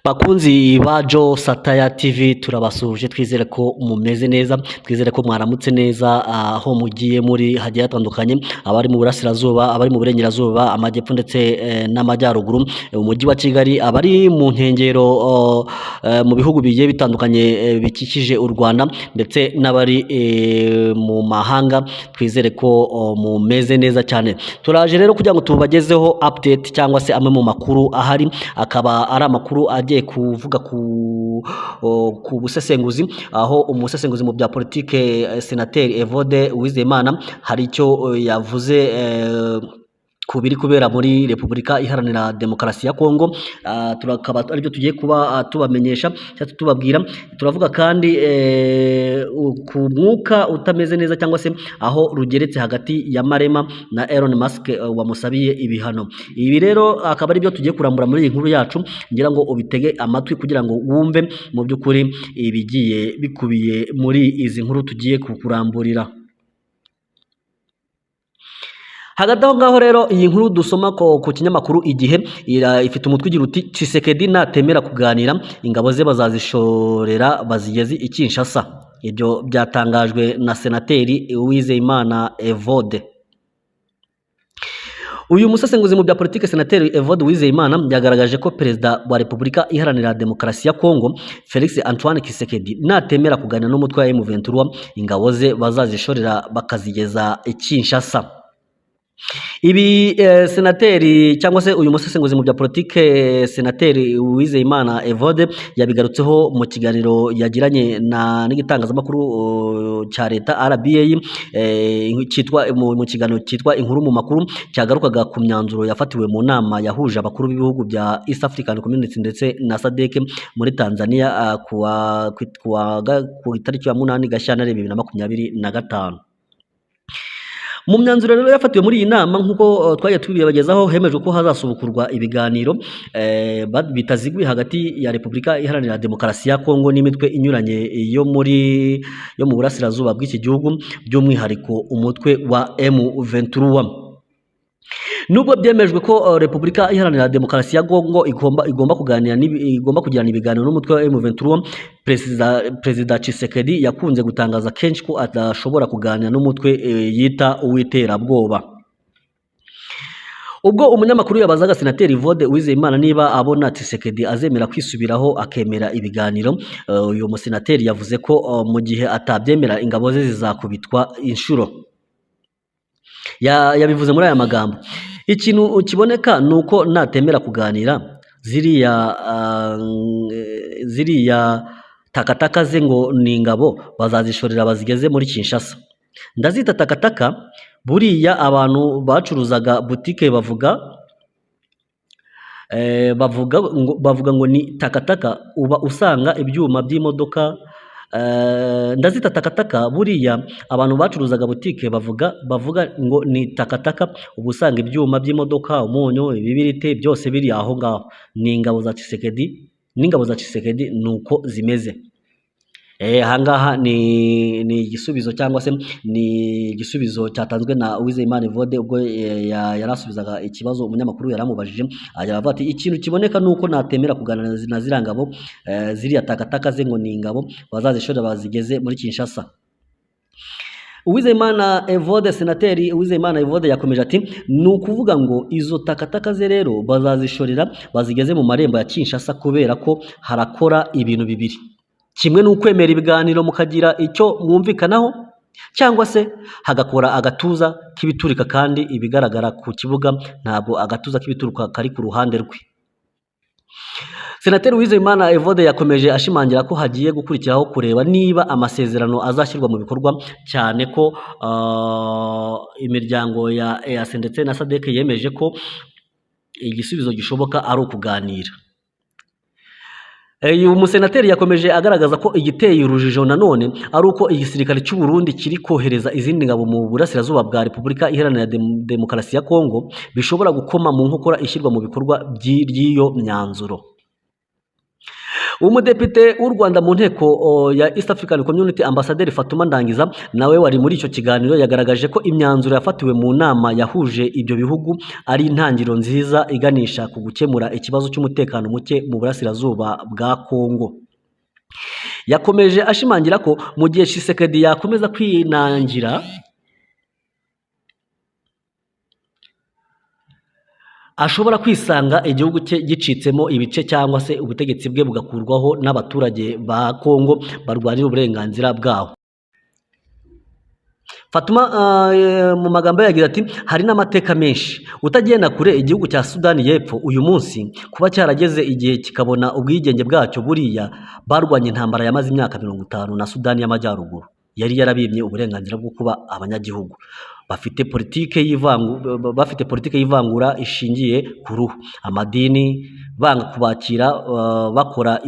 Bakunzi ba Jo Sataya TV turabasuhuje, twizere ko mumeze neza, twizere ko mwaramutse neza aho mugiye muri hagiye hatandukanye, abari mu burasirazuba, abari mu burengerazuba, amajyepfo ndetse n'amajyaruguru, umujyi wa Kigali, abari mu nkengero mu bihugu bigiye bitandukanye bikikije u Rwanda, ndetse n'abari mu mahanga, twizere ko mumeze neza cyane. Turaje rero kugira ngo tubagezeho update cyangwa se amwe mu makuru ahari, akaba ari amakuru agiye kuvuga ku busesenguzi, aho umusesenguzi mu bya politike Senateri Evode Uwizeyimana hari icyo yavuze ku biri kubera muri Repubulika Iharanira Demokarasi ya Kongo. Turakaba aribyo tugiye kuba tubamenyesha cyangwa tubabwira. Turavuga kandi ku mwuka utameze neza cyangwa se aho rugeretse hagati ya Marema na Elon Musk wamusabiye ibihano. Ibi rero akaba aribyo tugiye kurambura muri iyi nkuru yacu, ngira ngo ubitege amatwi kugira ngo wumve mu by'ukuri ibigiye bikubiye muri izi nkuru tugiye kukuramburira. Hagati aho ngaho rero iyi nkuru dusoma ku kinyamakuru Igihe ifite umutwe ugira uti Tshisekedi natemera kuganira ingabo ze bazazishorera bazigeze i Kinshasa. Ibyo byatangajwe na Senateri Uwizeyimana Evode. Uyu musesenguzi mu bya politike Senateri Evode Uwizeyimana yagaragaje ko Perezida wa Repubulika Iharanira Demokarasi ya Kongo Felix Antoine Tshisekedi natemera kuganira n'umutwe wa M23 ingabo ze bazazishorera bakazigeza i Kinshasa. Ibi senateri cyangwa se uyu musesenguzi mu bya politike Senateri Uwizeyimana Evode yabigarutseho mu kiganiro yagiranye n'igitangazamakuru cya leta RBA, cyitwa mu kiganiro cyitwa inkuru mu makuru, cyagarukaga ku myanzuro yafatiwe mu nama yahuje abakuru b'ibihugu bya East African Community ndetse na SADC muri Tanzania ku itariki ya 8 Gashyantare 2025. Mu myanzuro rero yafatiwe muri iyi nama, nk'uko twagiye tubibagezaho, hemejwe ko hazasubukurwa ibiganiro bitaziguye hagati ya Repubulika Iharanira Demokarasi ya Kongo n'imitwe inyuranye yo mu burasirazuba bw'iki gihugu, by'umwihariko umutwe wa M23. Nubwo byemejwe ko Repubulika Iharanira Demokarasi ya Kongo igomba kugirana ibiganiro n'umutwe wa M23, Perezida Tshisekedi yakunze gutangaza kenshi ko adashobora kuganira n'umutwe yita uw'iterabwoba. Ubwo umunyamakuru yabazaga Senateri Evode Uwizeyimana niba abona Tshisekedi azemera kwisubiraho akemera ibiganiro, uyu musenateri yavuze ko mu gihe atabyemera ingabo ze zizakubitwa inshuro. Yabivuze muri aya magambo: ikintu kiboneka nuko natemera kuganira ziriya takataka ze ngo ni ingabo bazazishorera bazigeze muri Kinshasa. Ndazita takataka, buriya abantu bacuruzaga butike bavuga ngo ni takataka, uba usanga ibyuma by'imodoka. Ndazita takataka, buriya abantu bacuruzaga butike bavuga ngo ni takataka, ubu usanga ibyuma by'imodoka, umunyu, ibibirite byose biri aho ngaho. Ni ingabo za Tshisekedi, n'ingabo za Tshisekedi nuko zimeze. Ahangaha ni igisubizo cyangwa se ni igisubizo cyatanzwe na Uwizeyimana Evode ubwo yarasubizaga ikibazo umunyamakuru yaramubajije. Avuga ati ikintu kiboneka nuko natemera kuganira na ziriya ngabo, ziriya takataka ze ngo ni ingabo bazazishorera bazigeze muri Kinshasa. Uwizeyimana Evode, Senateri Uwizeyimana Evode yakomeje ati ni ukuvuga ngo izo takataka ze rero bazazishorera bazigeze mu marembo ya Kinshasa, kubera ko harakora ibintu bibiri: kimwe ni ukwemera ibiganiro mukagira icyo mwumvikanaho, cyangwa se hagakora agatuza k'ibiturika, kandi ibigaragara ku kibuga ntabwo agatuza k'ibituruka kari ku ruhande rwe. Senateri Uwizeyimana Evode yakomeje ashimangira ko hagiye gukurikiraho kureba niba amasezerano azashyirwa mu bikorwa, cyane ko imiryango ya EAC ndetse na SADC yemeje ko igisubizo gishoboka ari ukuganira. Uyu musenateri yakomeje agaragaza ko igiteye urujijo nanone ari uko igisirikare cy'u Burundi kiri kohereza izindi ngabo mu burasirazuba bwa Repubulika Iharanira Demokarasi ya Kongo, bishobora gukoma mu nkokora ishyirwa mu bikorwa by'iyo myanzuro. umudepite w'u Rwanda mu nteko ya East African Community Ambassadeur Fatuma Ndangiza nawe wari muri icyo kiganiro yagaragaje ko imyanzuro yafatiwe mu nama yahuje ibyo bihugu ari intangiriro nziza iganisha ku gukemura ikibazo cy'umutekano muke mu burasirazuba bwa Kongo. Yakomeje ashimangira ko mu gihe Tshisekedi yakomeza kwinangira ashobora kwisanga igihugu cye gicitsemo ibice cyangwa se ubutegetsi bwe bugakurwaho n'abaturage ba Kongo barwanira uburenganzira bwabo. Fatuma mu magambo yagize ati hari n'amateka menshi utagenda kure igihugu cya Sudani y'Epfo uyu munsi kuba cyarageze igihe kikabona ubwigenge bwacyo buriya barwanye intambara yamaze imyaka 50 na Sudani y'Amajyaruguru yari yarabimye uburenganzira bwo kuba abanyagihugu bafite politike y'ivangura ishingiye ku ruhu, amadini banga kubakira bakora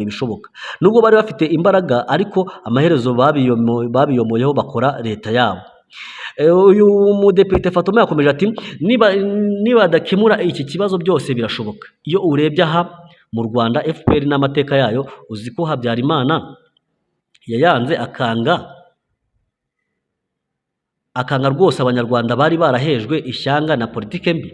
ibishoboka nubwo bari bafite imbaraga ariko amaherezo babiyomoyeho bakora leta yabo. Uyu mudepite Fatuma yakomeje ati niba dakemura iki kibazo byose birashoboka. Iyo urebye aha mu Rwanda FPR n'amateka yayo uzi ko Habyarimana yayanze akanga rwose abanyarwanda bari barahejwe ishyanga na politike mbi.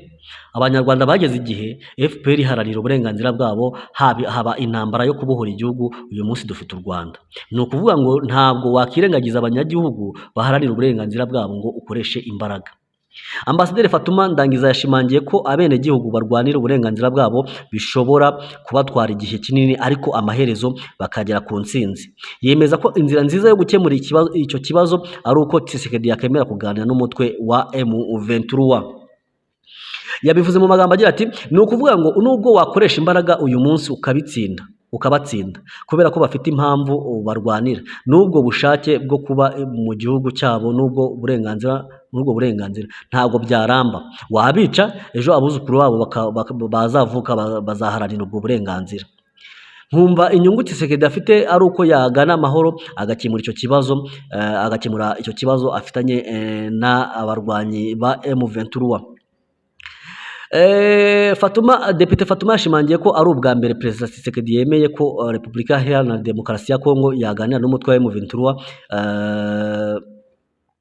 Abanyarwanda bageze igihe FPR iharanira uburenganzira bwabo haba intambara yo kubohora igihugu. Uyu munsi dufite u Rwanda, ni ukuvuga ngo ntabwo wakirengagiza abanyagihugu baharanira uburenganzira bwabo ngo ukoreshe imbaraga. Ambasaderi Fatuma Ndangiza yashimangiye ko abenegihugu barwanira uburenganzira bwabo bishobora kubatwara igihe kinini ariko amaherezo bakagera ku ntsinzi. Yemeza ko inzira nziza yo gukemura icyo kibazo ari uko Tshisekedi yakemera kuganira n'umutwe wa M23. Yabivuze mu magambo agira ati ni ukuvuga ngo nubwo wakoresha imbaraga uyu munsi ukabatsinda kubera ko bafite impamvu barwanira n'ubwo bushake bwo kuba mu gihugu cyabo n'ubwo burenganzira ntabwo byaramba. Wabica ejo abuzukuru babo bazavuka bazaharanira ubwo burenganzira. Nkumva inyungu Tshisekedi afite ari uko yagana amahoro agakemura icyo kibazo afitanye na abarwanyi ba M23. Depite Fatuma yashimangiye ko ari ubwa mbere Perezida Tshisekedi yemeye ko Repubulika Iharanira Demokarasi ya Kongo yaganira n'umutwe wa M23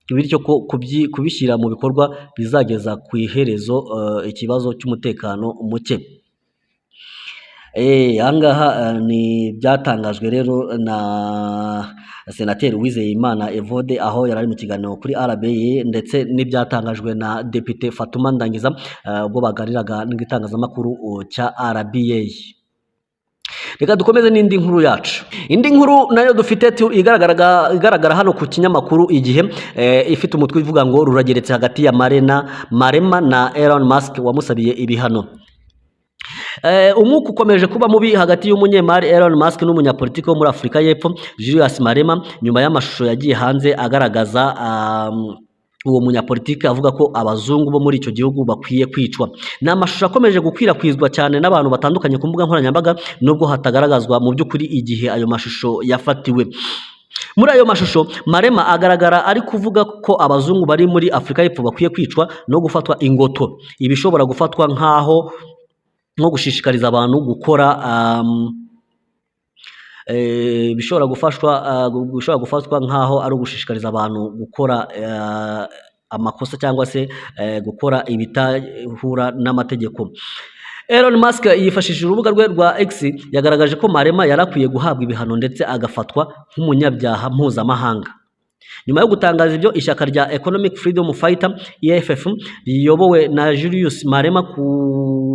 bityo ko kubishyira mu bikorwa bizageza ku iherezo ikibazo cy'umutekano muke. Ahangaha ni byatangajwe rero na Senateri Uwizeyimana Evode aho yari mu kiganiro kuri RBA ndetse n'ibyatangajwe na Depite Fatuma Ndangiza ubwo baganiraga n'igitangazamakuru cya RBA. Reka dukomeze n'indi nkuru yacu. Indi nkuru nayo dufite igaragara hano ku kinyamakuru Igihe ifite umutwe ivuga ngo rurageretse hagati ya Marema na Elon Musk wamusabiye ibihano. Umwuka ukomeje kuba mubi hagati y'umunyemari Elon Musk n'umunyapolitiki wo muri Afurika y'Epfo Julius Malema nyuma y'amashusho yagiye hanze agaragaza uwo munyapolitiki avuga ko abazungu bo muri icyo gihugu bakwiye kwicwa. Ni amashusho akomeje gukwirakwizwa cyane n'abantu batandukanye ku mbuga nkoranyambaga nubwo hatagaragazwa mu by'ukuri igihe ayo mashusho yafatiwe. Muri ayo mashusho Malema agaragara ari kuvuga ko abazungu bari muri Afurika y'Epfo bakwiye kwicwa no gufatwa ingoto. Ibishobora gufatwa nko gushishikariza abantu gukora bishobora gufatwa nkaho ari ugushishikariza abantu gukora amakosa cyangwa se gukora ibitahura n'amategeko. Elon Musk yifashishije urubuga rwe rwa X yagaragaje ko Malema yarakwiye guhabwa ibihano ndetse agafatwa nk'umunyabyaha mpuzamahanga. Nyuma yo gutangaza ibyo, ishyaka rya Economic Freedom Fighter EFF riyobowe na Julius Malema ku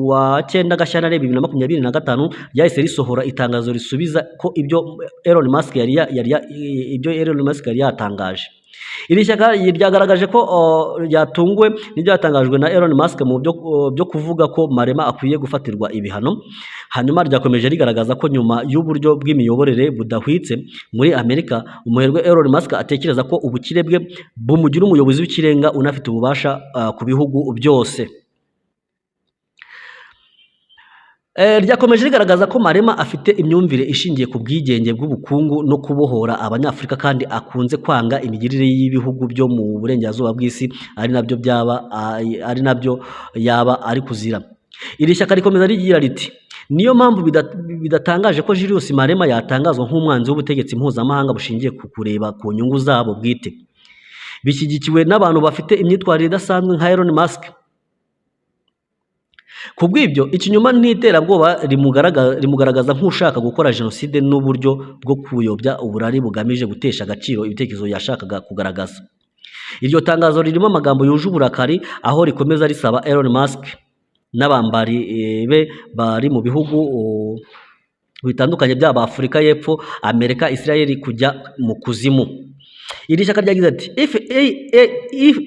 wa 9 Gashyantare 2025 ryahise risohora itangazo risubiza ko ibyo Elon Musk yari yatangaje. Iri shyaka ryagaragaje ko ryatunguwe n'ibyatangajwe na Elon Musk mu byo kuvuga ko Malema akwiye gufatirwa ibihano. Hanyuma ryakomeje rigaragaza ko nyuma y'uburyo bw'imiyoborere budahwitse muri Amerika, umuherwe Elon Musk atekereza ko ubukire bwe bumugira umuyobozi w'ikirenga unafite ububasha ku bihugu byose. Ryakomeje rigaragaza ko Malema afite imyumvire ishingiye ku bwigenge bw'ubukungu no kubohora abanyafurika kandi akunze kwanga imigirire y'ibihugu byo mu burengerazuba bw'isi ari nabyo yaba ari kuzira. Iri shyaka rikomeza rigira riti niyo mpamvu bidatangaje ko Julius Malema yatangazwa nk'umwanzi w'ubutegetsi mpuzamahanga bushingiye ku kureba ku nyungu zabo bwite. Bishyigikiwe n'abantu bafite imyitwarire idasanzwe nka Elon Musk. Kubw'ibyo ikinyoma n'iterabwoba rimugaragaza nk'ushaka gukora jenoside n'uburyo bwo kuyobya uburari bugamije gutesha agaciro ibitekerezo yashakaga kugaragaza. Iryo tangazo ririmo amagambo yuje uburakari, aho rikomeza risaba Elon Musk n'abambari be bari mu bihugu bitandukanye byaba Afurika y'Epfo, Amerika, Israel kujya mu kuzimu. Iri shyaka ryagize ati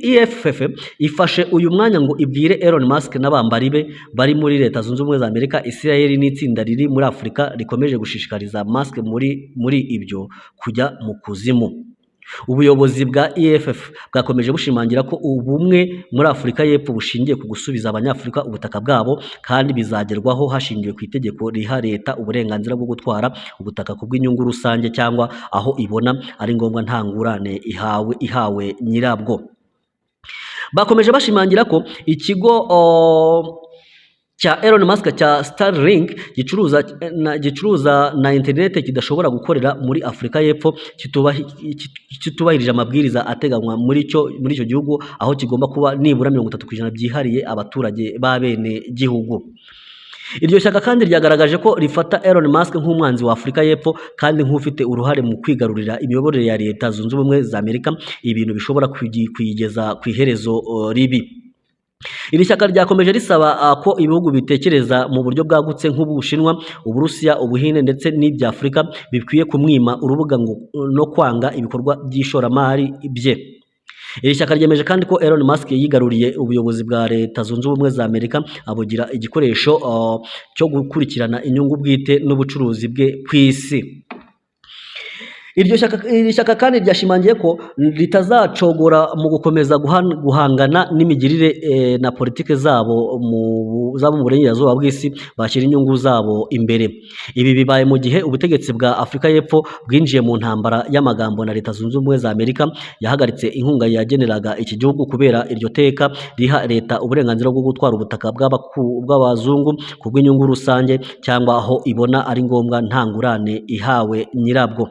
EFF ifashe uyu mwanya ngo ibwire Elon Musk n'abambari be bari muri Leta Zunze Ubumwe za Amerika, Israel n'itsinda riri muri Afurika rikomeje gushishikariza Musk muri ibyo kujya mu kuzimu. Ubuyobozi bwa EFF bwakomeje bushimangira ko ubumwe muri Afurika y'Epfo bushingiye ku gusubiza abanyafurika ubutaka bwabo, kandi bizagerwaho hashingiwe ku itegeko riha leta uburenganzira bwo gutwara ubutaka ku bw'inyungu rusange cyangwa aho ibona ari ngombwa nta ngurane ihawe nyirabwo. Bakomeje bashimangira ko ikigo cya Elon Musk cya Starlink gicuruza na internet kidashobora gukorera muri Afurika y'Epfo kitubahirije amabwiriza ateganywa muri icyo gihugu, aho kigomba kuba nibura 30% byihariye abaturage ba bene gihugu. Iryo shyaka kandi ryagaragaje ko rifata Elon Musk nk'umwanzi wa Afurika y'Epfo kandi nk'ufite uruhare mu kwigarurira imiyoborere ya Leta Zunze Ubumwe za Amerika, ibintu bishobora kuyigeza ku iherezo ribi. Iri shyaka ryakomeje risaba ko ibihugu bitekereza mu buryo bwagutse nk'Ubushinwa, Uburusiya, Ubuhinde ndetse n'ibya Afurika bikwiye kumwima urubuga no kwanga ibikorwa by'ishoramari bye. Iri shyaka ryemeje kandi ko Elon Musk yigaruriye ubuyobozi bwa Leta Zunze Ubumwe za Amerika, abugira igikoresho cyo gukurikirana inyungu bwite n'ubucuruzi bwe ku isi. Iri shyaka kandi ryashimangiye ko ritazacogora mu gukomeza guhangana n'imigirire na politike zabo mu burengerazuba bw'isi bashyira inyungu zabo imbere. Ibi bibaye mu gihe ubutegetsi bwa Afurika y'Epfo bwinjiye mu ntambara y'amagambo na Leta Zunze Ubumwe za Amerika yahagaritse inkunga yageneraga iki gihugu kubera iryo teka riha leta uburenganzira bwo gutwara ubutaka bw'abazungu ku bw'inyungu rusange cyangwa aho ibona ari ngombwa nta ngurane ihawe nyirabwo.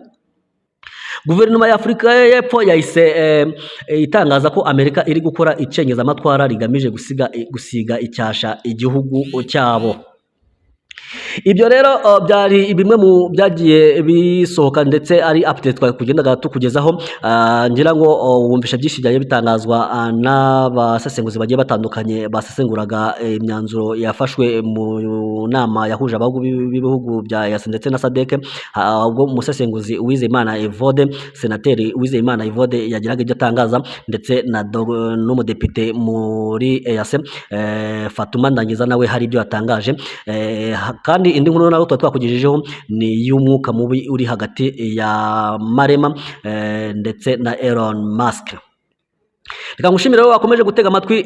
Guverinoma ya Afurika y'Epfo yahise itangaza ko Amerika iri gukora icengezamatwara rigamije gusiga icyasha igihugu cyabo. Ibyo rero byari bimwe mu byagiye bisohoka ndetse ari update twari kugendaga tukugezaho. Ngira ngo wumvisha byinshi byagiye bitangazwa n'abasesenguzi bagiye batandukanye basesenguraga imyanzuro yafashwe mu nama yahuje abihugu bya EAC ndetse na SADC. Ubwo umusesenguzi Uwizeyimana Evode, senateri Uwizeyimana Evode yagiraga ibyo atangaza, ndetse n'umudepite muri EAC Fatuma Ndangiza nawe hari ibyo yatangaje. Kandi indi nkuru nayo twakugejejeho ni y'umwuka mubi uri hagati ya Malema ndetse na Elon Musk. Reka ngushimire wowe wakomeje gutega amatwi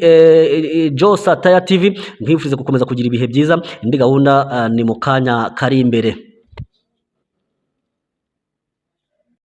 Joe Sataya TV, nkwifurize gukomeza kugira ibihe byiza. Indi gahunda ni mu kanya kari imbere.